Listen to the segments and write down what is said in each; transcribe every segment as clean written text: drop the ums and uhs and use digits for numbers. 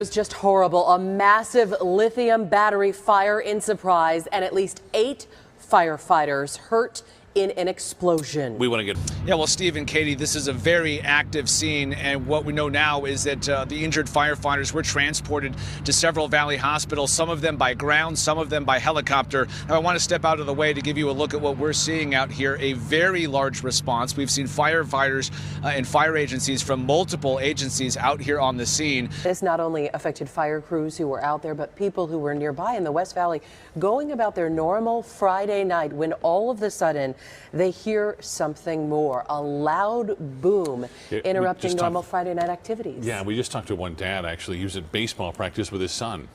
It was just horrible. A massive lithium battery fire in Surprise, and at least 8 firefighters hurt in an explosion. We want to get. Yeah, well, Steve and Katie, this is a very active scene, and what we know now is that the injured firefighters were transported to several Valley hospitals, some of them by ground, some of them by helicopter. Now, I want to step out of the way to give you a look at what we're seeing out here, a very large response. We've seen firefighters and fire agencies from multiple agencies out here on the scene. This not only affected fire crews who were out there, but people who were nearby in the West Valley going about their normal Friday night when all of a sudden they hear something more, a loud boom interrupting normal Friday night activities. Yeah, we just talked to one dad, actually. He was at baseball practice with his son.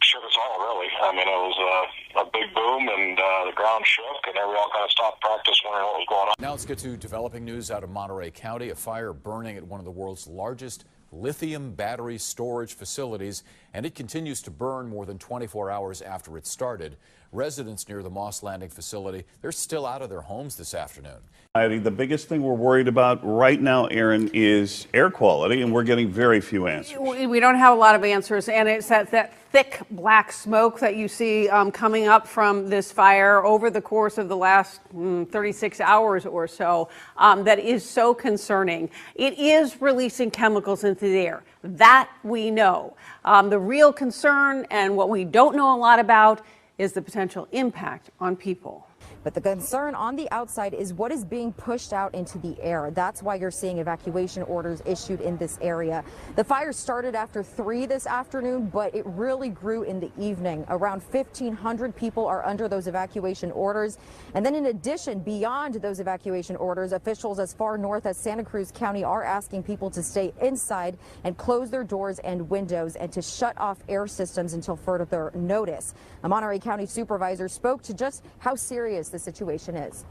Shook us all, really. I mean, it was a big boom, and the ground shook, and then we all kind of stopped practice wondering what was going on. Now let's get to developing news out of Monterey County. A fire burning at one of the world's largest lithium battery storage facilities, and it continues to burn more than 24 hours after it started. Residents near the Moss Landing facility, they're still out of their homes this afternoon. The biggest thing we're worried about right now, Aaron, is air quality, and we're getting very few answers. We don't have a lot of answers, and it's that thick black smoke that you see coming up from this fire over the course of the last 36 hours or so that is so concerning. It is releasing chemicals into the air. That we know. The real concern, and what we don't know a lot about, is the potential impact on people. But the concern on the outside is what is being pushed out into the air. That's why you're seeing evacuation orders issued in this area. The fire started after 3 this afternoon, but it really grew in the evening. Around 1,500 people are under those evacuation orders. And then in addition, beyond those evacuation orders, officials as far north as Santa Cruz County are asking people to stay inside and close their doors and windows and to shut off air systems until further notice. A Monterey County supervisor spoke to just how serious the situation is.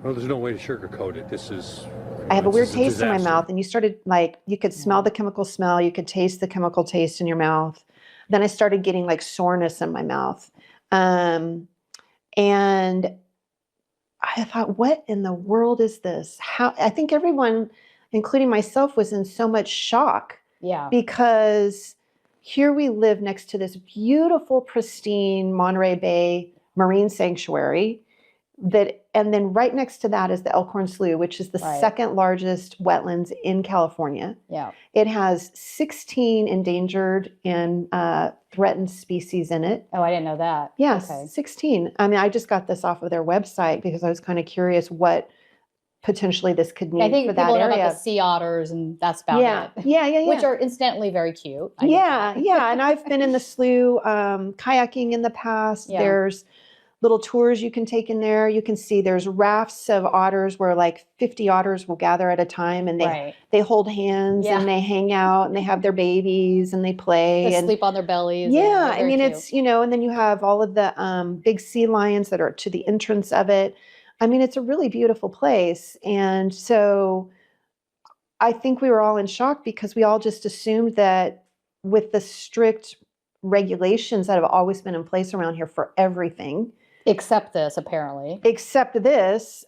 Well, there's no way to sugarcoat it. This is. I have a weird taste in my mouth, and you started you could smell the chemical smell, you could taste the chemical taste in your mouth. Then I started getting like soreness in my mouth. And I thought, what in the world is this? I think everyone, including myself, was in so much shock. Yeah. Because here we live next to this beautiful, pristine Monterey Bay Marine Sanctuary, and then right next to that is the Elkhorn Slough, which is the second largest wetlands in California. Yeah. It has 16 endangered and threatened species in it. Oh, I didn't know that. Yes, okay. 16. I mean, I just got this off of their website because I was kind of curious what potentially this could mean for that area. I think people know about the sea otters, and that's about it. Yeah. Which are incidentally very cute. Yeah. And I've been in the slough kayaking in the past. Yeah. There's little tours you can take in there. You can see there's rafts of otters where like 50 otters will gather at a time, and they hold hands and they hang out and they have their babies and they play They and sleep on their bellies. Yeah, I mean, it's, and then you have all of the big sea lions that are to the entrance of it. I mean, it's a really beautiful place. And so I think we were all in shock because we all just assumed that with the strict regulations that have always been in place around here for everything. Except this, apparently. Except this,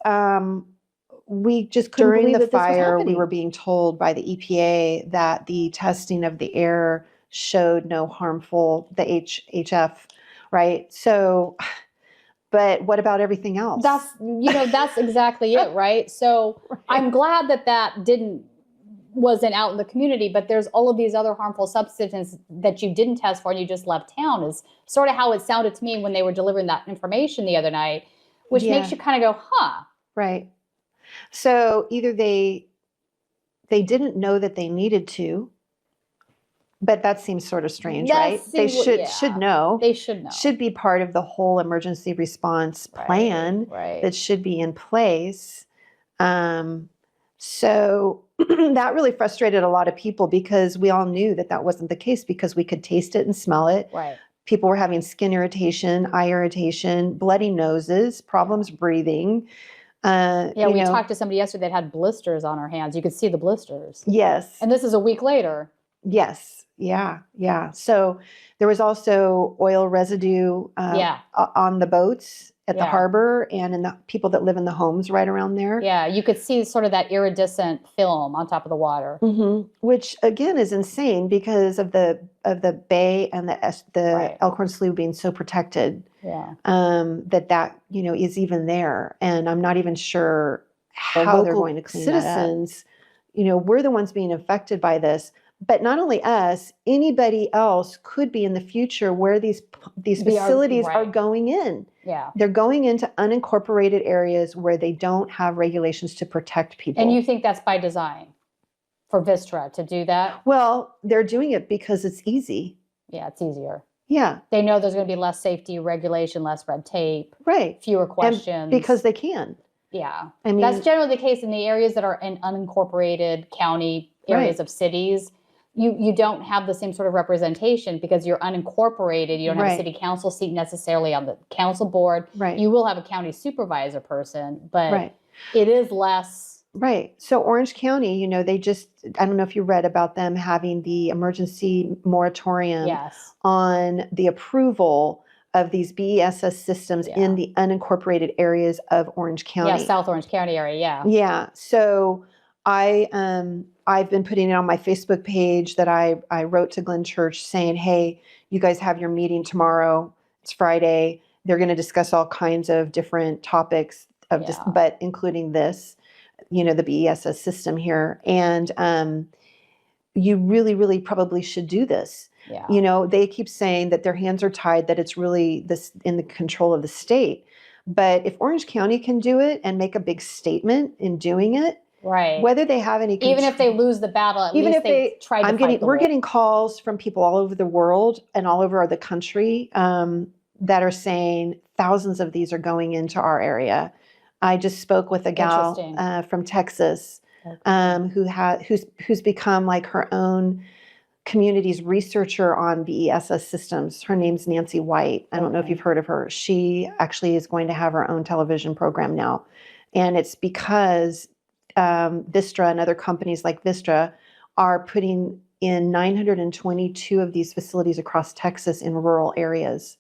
we just couldn't believe that this was happening. During the fire, we were being told by the EPA that the testing of the air showed no harmful, the HF, right? So, but what about everything else? That's exactly it, right? So I'm glad that wasn't out in the community, but there's all of these other harmful substances that you didn't test for and you just left town, is sort of how it sounded to me when they were delivering that information the other night, which makes you kind of go, huh? Right. So either they didn't know that they needed to, but that seems sort of strange, right? They should know. They should know. Should be part of the whole emergency response plan that should be in place. So that really frustrated a lot of people because we all knew that wasn't the case because we could taste it and smell it. Right. People were having skin irritation, eye irritation, bloody noses, problems breathing. We talked to somebody yesterday that had blisters on her hands. You could see the blisters. Yes. And this is a week later. Yes. Yeah. So there was also oil residue on the boats at the harbor and in the people that live in the homes right around there. Yeah, you could see sort of that iridescent film on top of the water. Which again is insane because of the bay and the Elkhorn Slough being so protected. Yeah. That is even there, and I'm not even sure how they're going to clean citizens. We're the ones being affected by this. But not only us, anybody else could be in the future where these facilities are going in. Yeah. They're going into unincorporated areas where they don't have regulations to protect people. And you think that's by design for Vistra to do that? Well, they're doing it because it's easy. Yeah, it's easier. Yeah. They know there's going to be less safety regulation, less red tape. Right. Fewer questions. And because they can. Yeah. I mean, that's generally the case in the areas that are in unincorporated county areas of cities. You don't have the same sort of representation because you're unincorporated. You don't have a city council seat necessarily on the council board. Right. You will have a county supervisor person, but it is less. Right. So Orange County, they just, I don't know if you read about them having the emergency moratorium on the approval of these BESS systems in the unincorporated areas of Orange County. Yeah, South Orange County area, yeah. Yeah. So I've been putting it on my Facebook page that I wrote to Glen Church saying, hey, you guys have your meeting tomorrow. It's Friday. They're going to discuss all kinds of different topics of this, but including this, the BESS system here. And you really, really probably should do this. Yeah. They keep saying that their hands are tied, that it's really this in the control of the state. But if Orange County can do it and make a big statement in doing it, whether they have any even if they lose the battle, at least they try to fight the we're getting calls from people all over the world and all over the country that are saying thousands of these are going into our area. I just spoke with a gal from Texas who's become like her own community's researcher on BESS systems. Her name's Nancy White. I don't know if you've heard of her. She actually is going to have her own television program now. And it's because Vistra and other companies like Vistra are putting in 922 of these facilities across Texas in rural areas.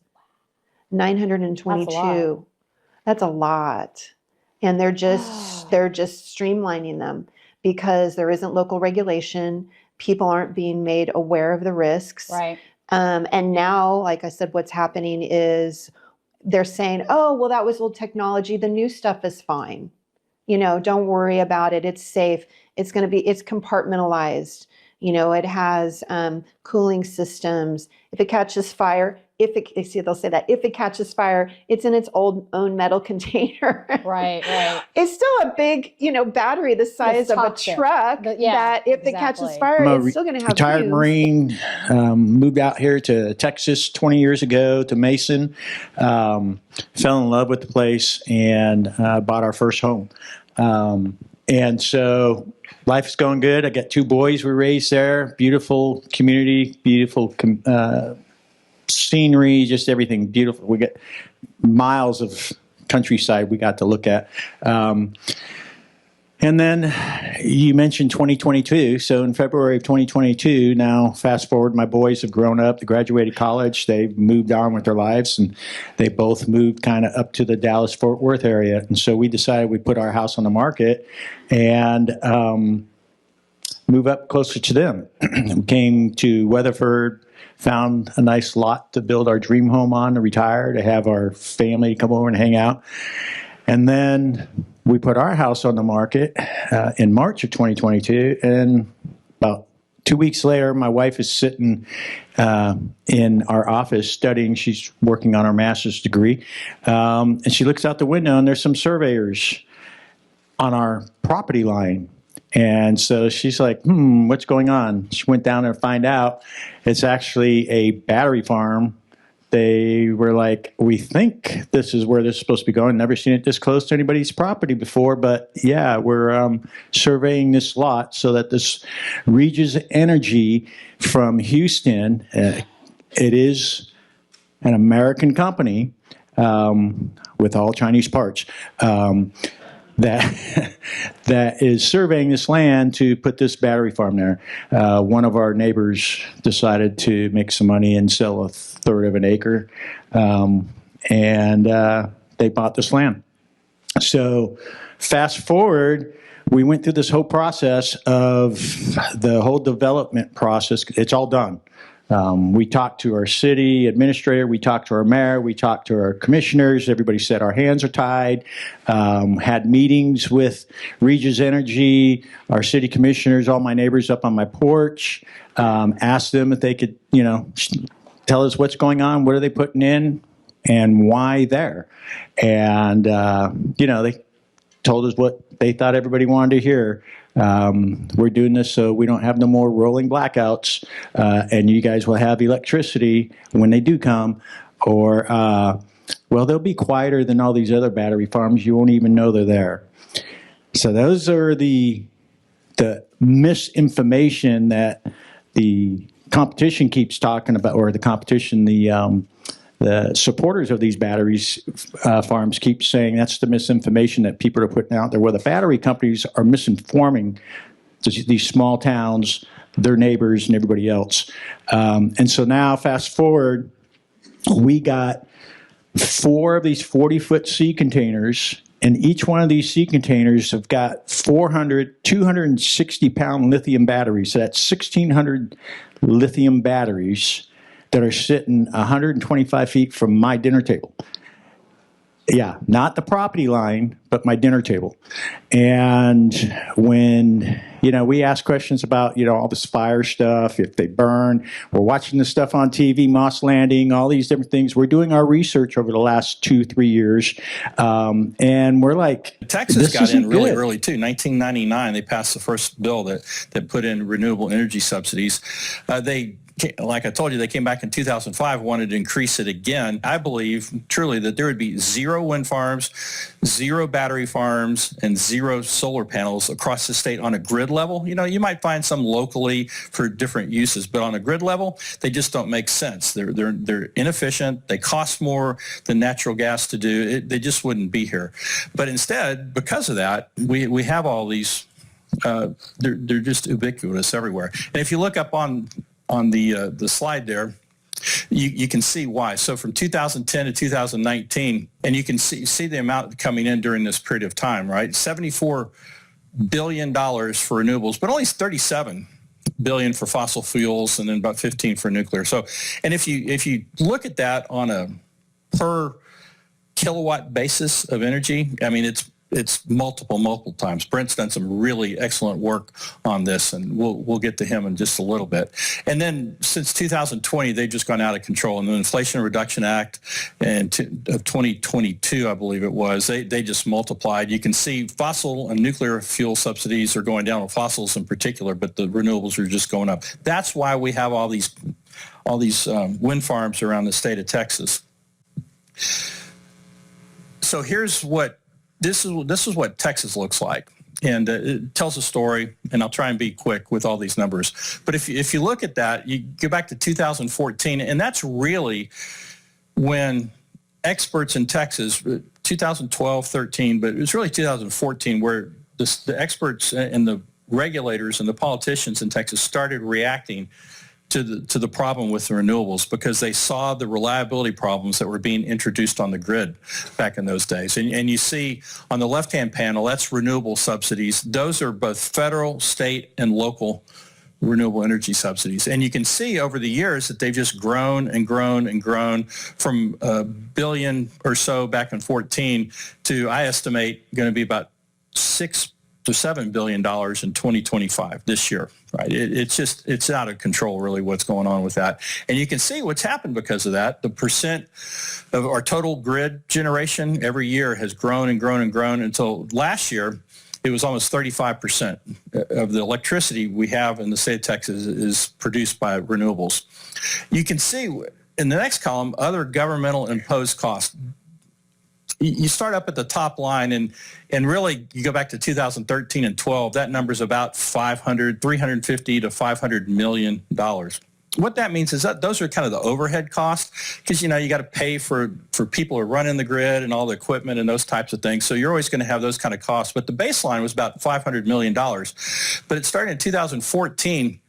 922. That's a lot. And they're just streamlining them because there isn't local regulation. People aren't being made aware of the risks. Right. And now, like I said, what's happening is they're saying, oh, well, that was old technology. The new stuff is fine. Don't worry about it. It's safe. It's compartmentalized. It has cooling systems. If it catches fire, they'll say that if it catches fire, it's in its own metal container. Right. It's still a big, battery the size of a truck that if it catches fire, it's still going to have retired fumes. Marine, moved out here to Texas 20 years ago to Mason, fell in love with the place and bought our first home. And so life is going good. I got 2 boys we raised there. Beautiful community, beautiful scenery, just everything beautiful. We got miles of countryside we got to look at. And then you mentioned 2022. So in February of 2022, now fast forward, my boys have grown up, they graduated college, they've moved on with their lives, and they both moved kind of up to the Dallas-Fort Worth area. And so we decided we'd put our house on the market and move up closer to them. We came to Weatherford, found a nice lot to build our dream home on, to retire, to have our family come over and hang out. And then we put our house on the market in March of 2022, and about 2 weeks later, my wife is sitting in our office studying. She's working on her master's degree, and she looks out the window, and there's some surveyors on our property line. And so she's like, what's going on? She went down there to find out. It's actually a battery farm. They were like, we think this is where this is supposed to be going. Never seen it this close to anybody's property before, but yeah, we're surveying this lot so that this Regis Energy from Houston, it is an American company with all Chinese parts, that is surveying this land to put this battery farm there. One of our neighbors decided to make some money and sell a third of an acre, and they bought this land. So fast forward, we went through this whole process of the whole development process. It's all done. We talked to our city administrator, we talked to our mayor, we talked to our commissioners. Everybody said our hands are tied. Had meetings with Regis Energy, our city commissioners, all my neighbors up on my porch. Asked them if they could, tell us what's going on, what are they putting in, and why there. And, they told us what they thought everybody wanted to hear. We're doing this so we don't have no more rolling blackouts, and you guys will have electricity when they do come, or, they'll be quieter than all these other battery farms. You won't even know they're there. So those are the misinformation that the competition keeps talking about, or the competition, the supporters of these batteries farms keep saying that's the misinformation that people are putting out there, where the battery companies are misinforming these small towns, their neighbors, and everybody else. And so now, fast forward, we got 4 of these 40-foot sea containers, and each one of these sea containers have got 260-pound lithium batteries. So that's 1,600 lithium batteries that are sitting 125 feet from my dinner table. Yeah, not the property line, but my dinner table. And when, we ask questions about, all this fire stuff, if they burn, we're watching this stuff on TV, Moss Landing, all these different things. We're doing our research over the last 2-3 years. And we're like, Texas got in really early too. 1999, they passed the first bill that put in renewable energy subsidies. Like I told you, they came back in 2005, wanted to increase it again. I believe truly that there would be 0 wind farms, 0 battery farms, and 0 solar panels across the state on a grid level. You might find some locally for different uses, but on a grid level, they just don't make sense. They're inefficient. They cost more than natural gas to do. They just wouldn't be here. But instead, because of that, we have all these. They're just ubiquitous everywhere. And if you look up on the slide there, you can see why. So from 2010 to 2019, and you can see the amount coming in during this period of time, right? $74 billion for renewables, but only $37 billion for fossil fuels, and then about 15 for nuclear. So, and if you look at that on a per kilowatt basis of energy, I mean, it's multiple times. Brent's done some really excellent work on this, and we'll get to him in just a little bit. And then since 2020, they've just gone out of control. And the Inflation Reduction Act of 2022, I believe it was, they just multiplied. You can see fossil and nuclear fuel subsidies are going down, on fossils in particular, but the renewables are just going up. That's why we have all these wind farms around the state of Texas. So here's what this is what Texas looks like, and it tells a story. And I'll try and be quick with all these numbers. But if you look at that, you go back to 2014, and that's really when experts in Texas, 2012, 13, but it was really 2014 where the experts and the regulators and the politicians in Texas started reacting to the problem with the renewables, because they saw the reliability problems that were being introduced on the grid back in those days. And you see on the left-hand panel, that's renewable subsidies. Those are both federal, state, and local renewable energy subsidies. And you can see over the years that they've just grown and grown and grown from $1 billion or so back in 14 to, I estimate, going to be about $6 to $7 billion in 2025 this year. Right? It's out of control, really, what's going on with that. And you can see what's happened because of that. The percent of our total grid generation every year has grown and grown and grown until last year, it was almost 35% of the electricity we have in the state of Texas is produced by renewables. You can see in the next column, other governmental imposed costs. You start up at the top line, and really you go back to 2013 and 12, that number's about $350 to $500 million. What that means is that those are kind of the overhead costs, because you got to pay for people who are running the grid and all the equipment and those types of things. So you're always going to have those kind of costs. But the baseline was about $500 million. But it started in 2014.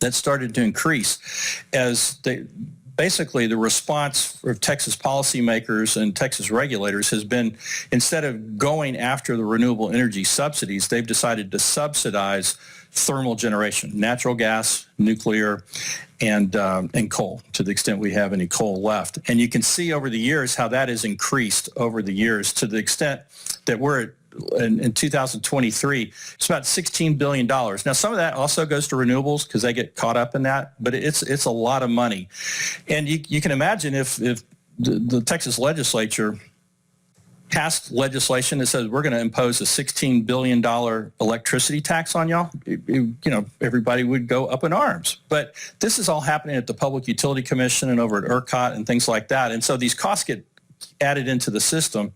That started to increase as basically the response of Texas policymakers and Texas regulators has been, instead of going after the renewable energy subsidies, they've decided to subsidize thermal generation, natural gas, nuclear, and coal, to the extent we have any coal left. And you can see over the years how that has increased over the years to the extent that we're at, in 2023, it's about $16 billion. Now, some of that also goes to renewables because they get caught up in that, but it's a lot of money. And you can imagine if the Texas legislature passed legislation that says we're going to impose a $16 billion electricity tax on y'all, everybody would go up in arms. But this is all happening at the Public Utility Commission and over at ERCOT and things like that. And so these costs get added into the system.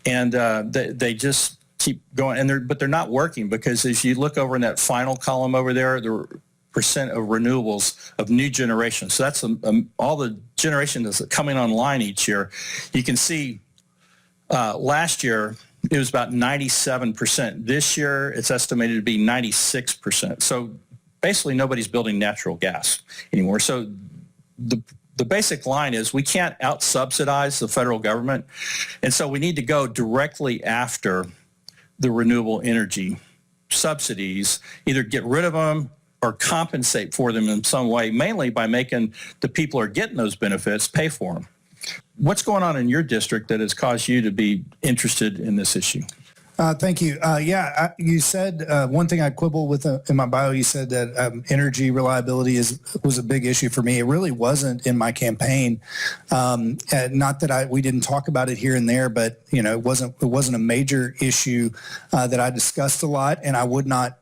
And they just keep going, but they're not working, because as you look over in that final column over there, the percent of renewables of new generation. So that's all the generation that's coming online each year. You can see last year it was about 97%. This year it's estimated to be 96%. So basically nobody's building natural gas anymore. So the basic line is we can't out-subsidize the federal government, and so we need to go directly after the renewable energy subsidies, either get rid of them or compensate for them in some way, mainly by making the people who are getting those benefits pay for them. What's going on in your district that has caused you to be interested in this issue? Thank you. You said one thing I quibble with in my bio. You said that energy reliability was a big issue for me. It really wasn't in my campaign. Not that we didn't talk about it here and there, but it wasn't a major issue that I discussed a lot, and I would not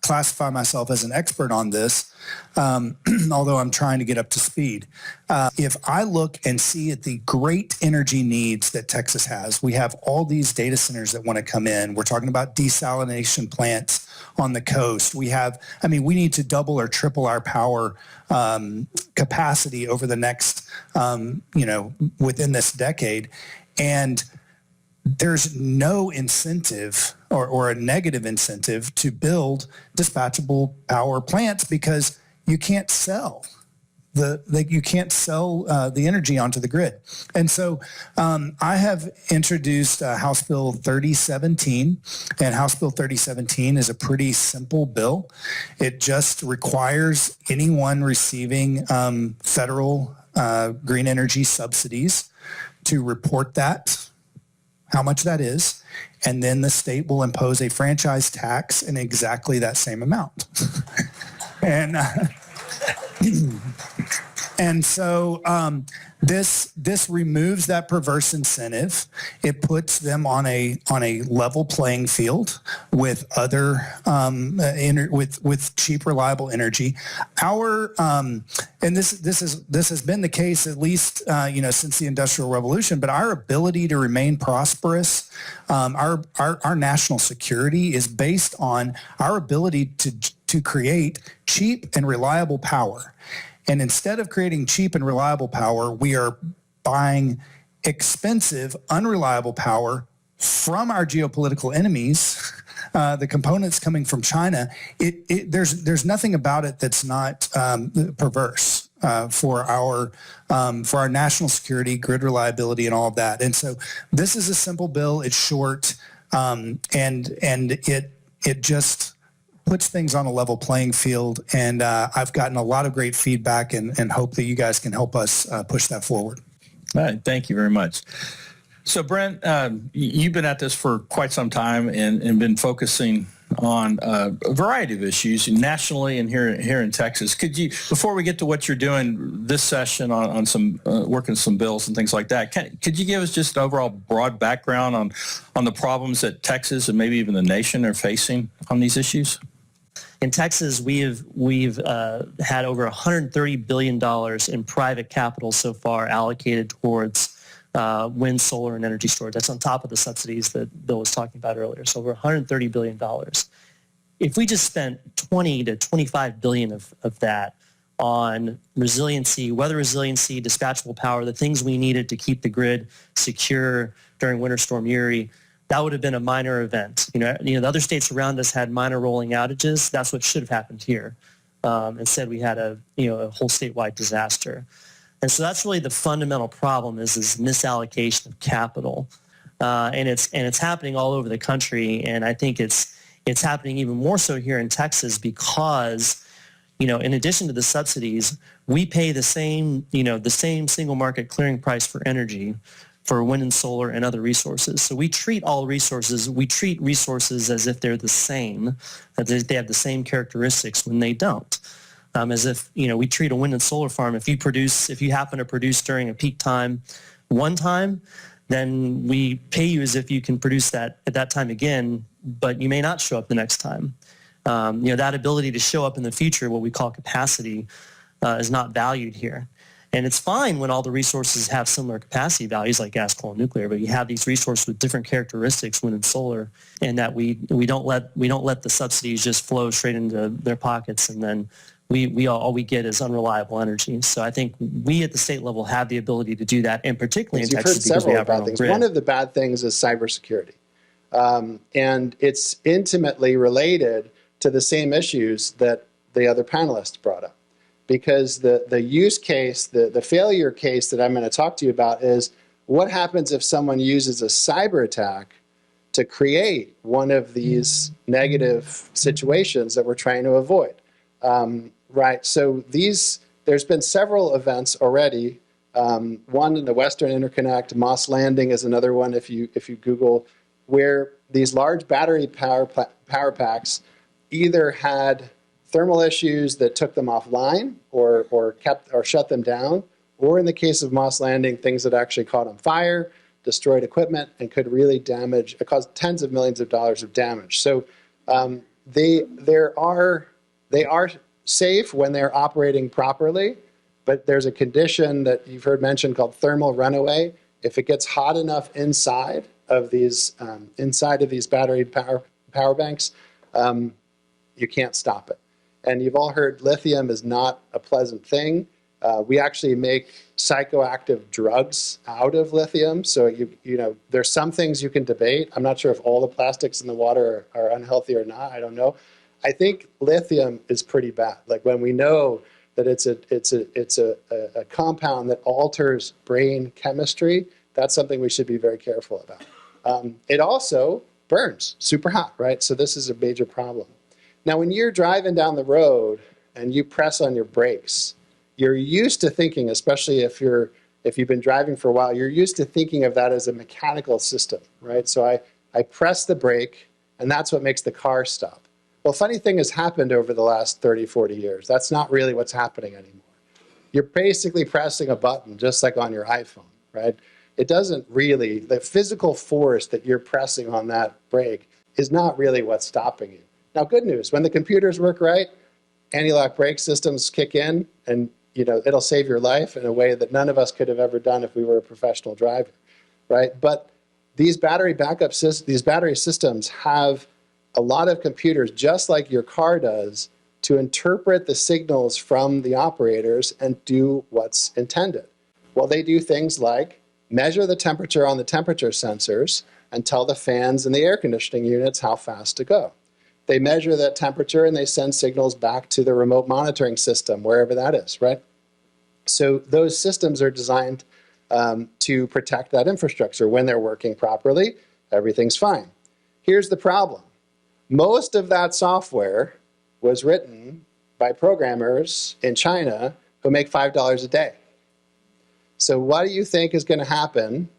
classify myself as an expert on this, although I'm trying to get up to speed. If I look and see at the great energy needs that Texas has, we have all these data centers that want to come in. We're talking about desalination plants on the coast. We need to double or triple our power capacity over the next, within this decade. And there's no incentive or a negative incentive to build dispatchable power plants because you can't sell the energy onto the grid. And so I have introduced House Bill 3017, and House Bill 3017 is a pretty simple bill. It just requires anyone receiving federal green energy subsidies to report that, how much that is, and then the state will impose a franchise tax in exactly that same amount. And so this removes that perverse incentive. It puts them on a level playing field with other with cheap, reliable energy. And this has been the case at least since the Industrial Revolution. But our ability to remain prosperous, our national security is based on our ability to create cheap and reliable power. And instead of creating cheap and reliable power, we are buying expensive, unreliable power from our geopolitical enemies, the components coming from China. There's nothing about it that's not perverse for our national security, grid reliability, and all of that. And so this is a simple bill. It's short, and it just puts things on a level playing field, and I've gotten a lot of great feedback and hope that you guys can help us push that forward. All right, thank you very much. So Brent, you've been at this for quite some time and been focusing on a variety of issues nationally and here in Texas. Could you, before we get to what you're doing this session on some working some bills and things like that, could you give us just an overall broad background on the problems that Texas and maybe even the nation are facing on these issues? In Texas, we've had over $130 billion in private capital so far allocated towards wind, solar, and energy storage. That's on top of the subsidies that Bill was talking about earlier. So over $130 billion. If we just spent 20 to 25 billion of that on resiliency, weather resiliency, dispatchable power, the things we needed to keep the grid secure during Winter Storm Uri, that would have been a minor event. The other states around us had minor rolling outages. That's what should have happened here. Instead, we had a whole statewide disaster. And so that's really the fundamental problem is this misallocation of capital. And it's happening all over the country. And I think it's happening even more so here in Texas because, in addition to the subsidies, we pay the same single market clearing price for energy for wind and solar and other resources. So we treat resources as if they're the same, that they have the same characteristics when they don't. As if, we treat a wind and solar farm, if you happen to produce during a peak time one time, then we pay you as if you can produce that at that time again, but you may not show up the next time. That ability to show up in the future, what we call capacity, is not valued here. And it's fine when all the resources have similar capacity values like gas, coal, and nuclear, but you have these resources with different characteristics, wind and solar, and that we don't let the subsidies just flow straight into their pockets, and then all we get is unreliable energy. So I think we at the state level have the ability to do that, and particularly in Texas because we have our own grid. One of the bad things is cybersecurity, and it's intimately related to the same issues that the other panelists brought up. Because the use case, the failure case that I'm going to talk to you about is what happens if someone uses a cyber attack to create one of these negative situations that we're trying to avoid. Right, so there's been several events already. One in the Western Interconnect, Moss Landing is another one if you Google, where these large battery power packs either had thermal issues that took them offline or shut them down, or in the case of Moss Landing, things that actually caught on fire, destroyed equipment, and could really cause tens of millions of dollars of damage. So they are safe when they're operating properly, but there's a condition that you've heard mentioned called thermal runaway. If it gets hot enough inside of these battery power banks, you can't stop it. And you've all heard lithium is not a pleasant thing. We actually make psychoactive drugs out of lithium. So there's some things you can debate. I'm not sure if all the plastics in the water are unhealthy or not. I don't know. I think lithium is pretty bad. Like when we know that it's a compound that alters brain chemistry, that's something we should be very careful about. It also burns super hot, right? So this is a major problem. Now, when you're driving down the road and you press on your brakes, you're used to thinking, especially if you've been driving for a while, you're used to thinking of that as a mechanical system, right? So I press the brake, and that's what makes the car stop. Well, funny thing has happened over the last 30, 40 years. That's not really what's happening anymore. You're basically pressing a button, just like on your iPhone, right? It doesn't really, the physical force that you're pressing on that brake is not really what's stopping you. Now, good news, when the computers work right, anti-lock brake systems kick in, and it'll save your life in a way that none of us could have ever done if we were a professional driver, right? But these battery systems have a lot of computers, just like your car does, to interpret the signals from the operators and do what's intended. Well, they do things like measure the temperature on the temperature sensors and tell the fans and the air conditioning units how fast to go. They measure that temperature and they send signals back to the remote monitoring system, wherever that is, right? So those systems are designed to protect that infrastructure. When they're working properly, everything's fine. Here's the problem. Most of that software was written by programmers in China who make $5 a day. So what do you think is going to happen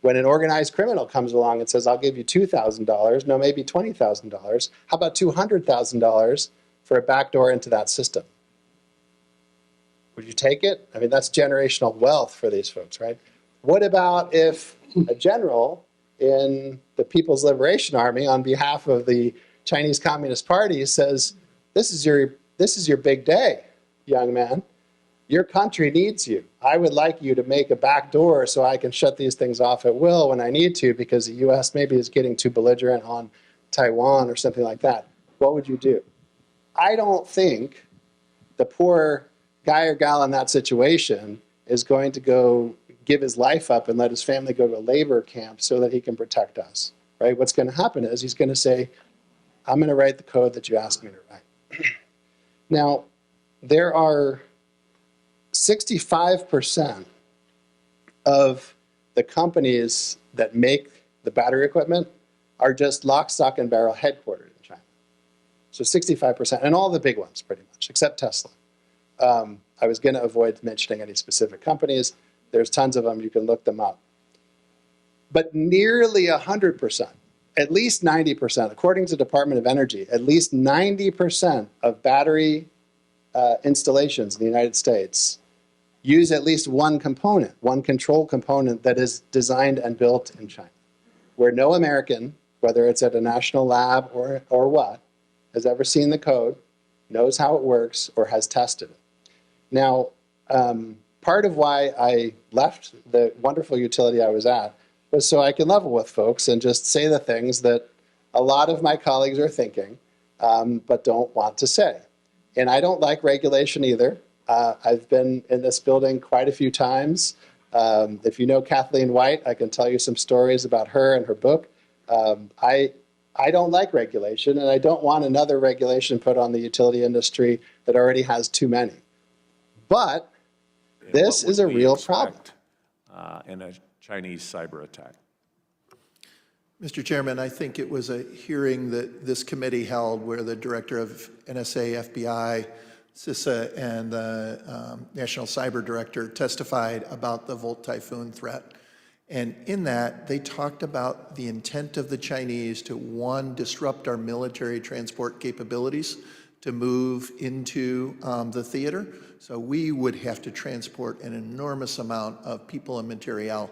when an organized criminal comes along and says, I'll give you $2,000, no, maybe $20,000. How about $200,000 for a backdoor into that system? Would you take it? I mean, that's generational wealth for these folks, right? What about if a general in the People's Liberation Army on behalf of the Chinese Communist Party says, this is your big day, young man. Your country needs you. I would like you to make a back door so I can shut these things off at will when I need to because the U.S. maybe is getting too belligerent on Taiwan or something like that. What would you do? I don't think the poor guy or gal in that situation is going to go give his life up and let his family go to a labor camp so that he can protect us, right? What's going to happen is he's going to say, I'm going to write the code that you asked me to write. Now, there are 65% of the companies that make the battery equipment are just lock, stock, and barrel headquartered in China. So 65%, and all the big ones pretty much, except Tesla. I was going to avoid mentioning any specific companies. There's tons of them. You can look them up. But nearly 100%, at least 90%, according to the Department of Energy, at least 90% of battery installations in the United States use at least one component, one control component that is designed and built in China, where no American, whether it's at a national lab or what, has ever seen the code, knows how it works, or has tested it. Now, part of why I left the wonderful utility I was at was so I can level with folks and just say the things that a lot of my colleagues are thinking, but don't want to say. And I don't like regulation either. I've been in this building quite a few times. If you know Kathleen White, I can tell you some stories about her and her book. I don't like regulation, and I don't want another regulation put on the utility industry that already has too many. But this is a real problem. In a Chinese cyber attack. Mr. Chairman, I think it was a hearing that this committee held where the director of NSA, FBI, CISA, and the National Cyber Director testified about the Volt Typhoon threat. And in that, they talked about the intent of the Chinese to, one, disrupt our military transport capabilities to move into the theater. So we would have to transport an enormous amount of people and material.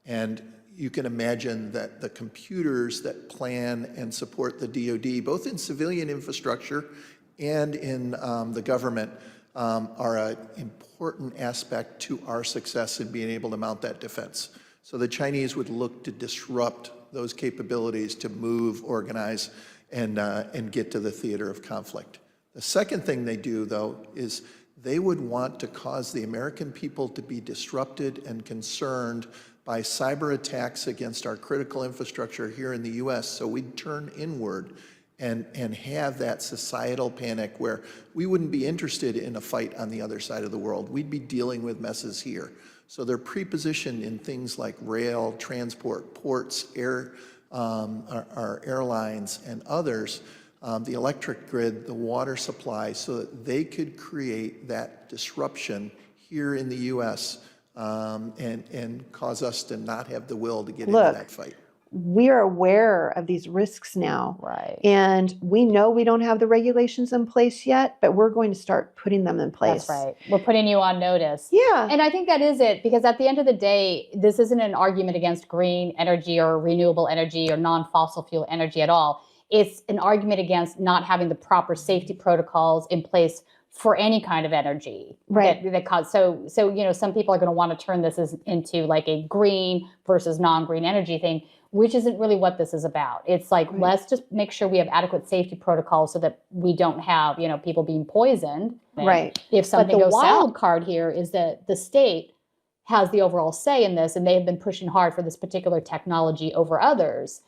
And you can imagine that the computers that plan and support the DoD, both in civilian infrastructure and in the government, are an important aspect to our success in being able to mount that defense. So the Chinese would look to disrupt those capabilities to move, organize, and get to the theater of conflict. The second thing they do, though, is they would want to cause the American people to be disrupted and concerned by cyber attacks against our critical infrastructure here in the US. So we'd turn inward and have that societal panic where we wouldn't be interested in a fight on the other side of the world. We'd be dealing with messes here. So they're pre-positioned in things like rail, transport, ports, our airlines, and others, the electric grid, the water supply, so that they could create that disruption here in the U.S. And cause us to not have the will to get into that fight. We are aware of these risks now. Right. And we know we don't have the regulations in place yet, but we're going to start putting them in place. That's right. We're putting you on notice. Yeah. And I think that is it, because at the end of the day, this isn't an argument against green energy or renewable energy or non-fossil fuel energy at all. It's an argument against not having the proper safety protocols in place for any kind of energy. Right. So some people are going to want to turn this into like a green versus non-green energy thing, which isn't really what this is about. It's like, let's just make sure we have adequate safety protocols so that we don't have, people being poisoned. Right. If something goes south. wild Card here is that the state has the overall say in this, and they have been pushing hard for this particular technology over others.